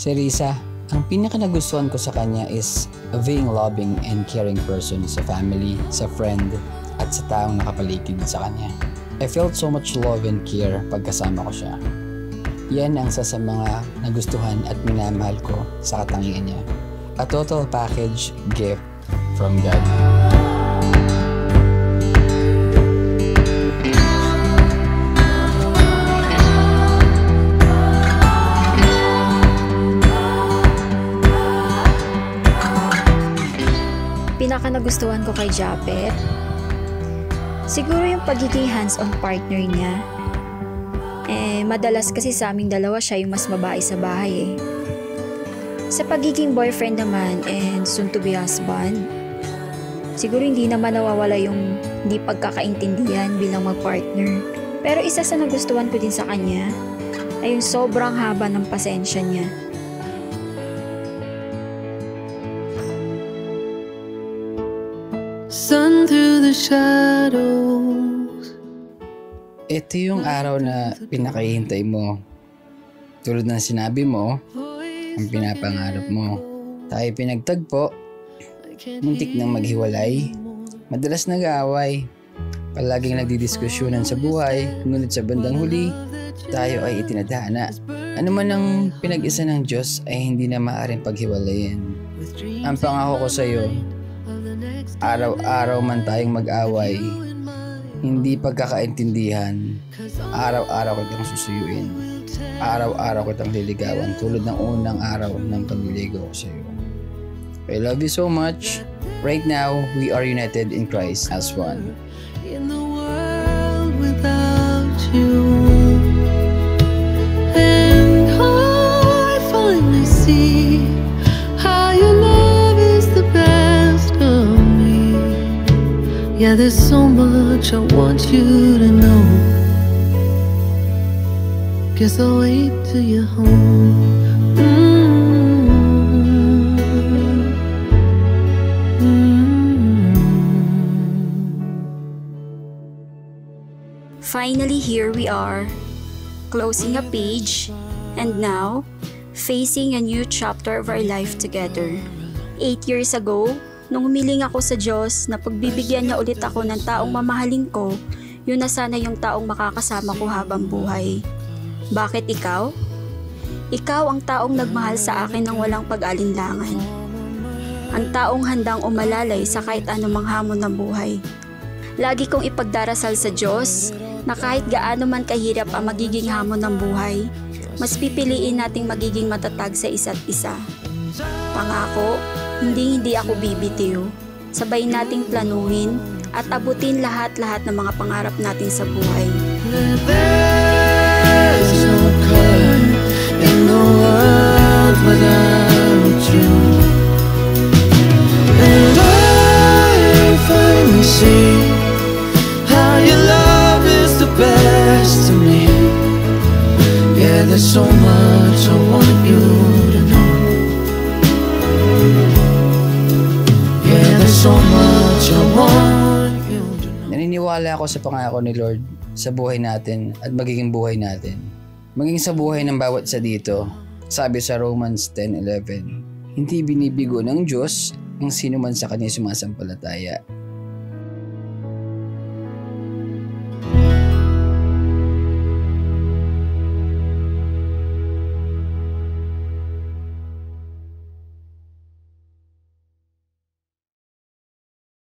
Si Risa, ang pinaka nagustuhan ko sa kanya is being loving and caring person sa family, sa friend, at sa taong nakapaligid sa kanya. I felt so much love and care pagkasama ko siya. Yan ang isa sa mga nagustuhan at minamahal ko sa katangian niya. A total package gift from God. Pinaka nagustuhan ko kay Japet, siguro yung pagiging hands-on partner niya. Madalas kasi sa aming dalawa siya yung mas babae sa bahay Sa pagiging boyfriend naman and soon to be husband, siguro hindi naman nawawala yung hindi pagkakaintindihan bilang mag-partner. Pero isa sa nagustuhan ko din sa kanya ay yung sobrang haba ng pasensya niya. Sun through the shadows. Ito yung araw na pinakahihintay mo. Tulad ng sinabi mo, ang pinapangarap mo. Tayo pinagtagpo, muntik nang maghiwalay, madalas nag-aaway, palaging nagdidiskusyonan sa buhay, ngunit sa bandang huli, tayo ay itinadhana. Ano man ang pinag-isa ng Diyos ay hindi na maaaring paghiwalayin. Ang pangako ko sa iyo, araw-araw man tayong mag-away, hindi pagkakaintindihan, araw-araw kitang susuyuin. Araw-araw kitang liligawan tulad ng unang araw ng pagliligaw ko sa iyo. I love you so much. Right now, we are united in Christ as one. In the world without you, and I finally see how your love is the best of me. Yeah, there's so much I want you to know. Guess I'll wait till you're home. Finally, here we are, closing a page, and now, facing a new chapter of our life together. 8 years ago, nung humiling ako sa Diyos na pagbibigyan niya ulit ako ng taong mamahalin ko, yun na sana yung taong makakasama ko habang buhay. Bakit ikaw? Ikaw ang taong nagmahal sa akin ng walang pag-alinlangan. Ang taong handang umalalay sa kahit anumang hamon ng buhay. Lagi kong ipagdarasal sa Diyos na kahit gaano man kahirap ang magiging hamon ng buhay, mas pipiliin nating magiging matatag sa isa't isa. Pangako, hindi ako bibitiw. Sabay nating planuhin at abutin lahat-lahat ng mga pangarap natin sa buhay. There's no color in the world without you, and I finally see how your love is the best to me. Yeah, there's so much I want you to know. Yeah, there's so much I want you to know. Naniniwala ako sa pangako ni Lord sa buhay natin at magiging buhay natin. Maging sa buhay ng bawat isa dito. Sabi sa Romans 10:11, hindi binibigo ng Diyos ang sino man sa kanya sumasampalataya.